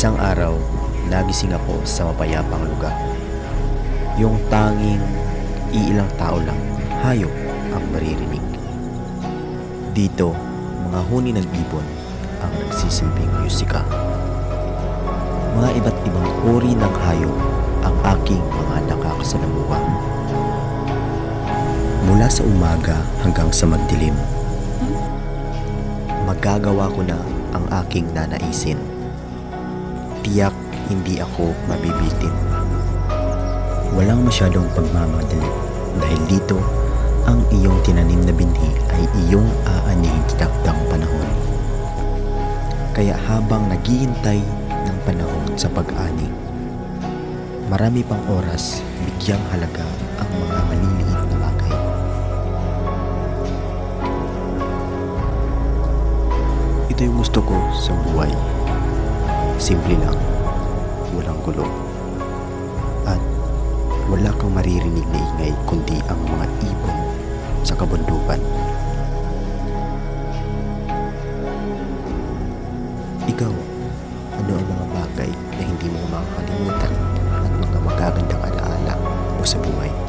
Isang araw, nagising ako sa mapayapang lugar. Yung tanging iilang tao lang, hayop ang maririnig. Dito, mga huni ng ibon ang nagsisilbing musika. Mga iba't ibang uri ng hayop ang aking mga nakakasalamuha. Mula sa umaga hanggang sa magdilim, magagawa ko na ang aking nanaisin. Tiyak hindi ako mabibitin. Walang masyadong pagmamadali dahil dito ang iyong tinanim na binhi ay iyong aanihin sa takdang panahon. Kaya habang naghihintay ng panahon sa pag-ani, marami pang oras bigyang halaga ang mga maliliit na bagay. Ito yung gusto ko sa buhay. Simple lang, walang gulo. At wala kang maririnig na ingay kundi ang mga ibon sa kabundukan. Ikaw, ano ang mga bagay na hindi mo makakalimutan at mga magagandang alaala mo sa buhay?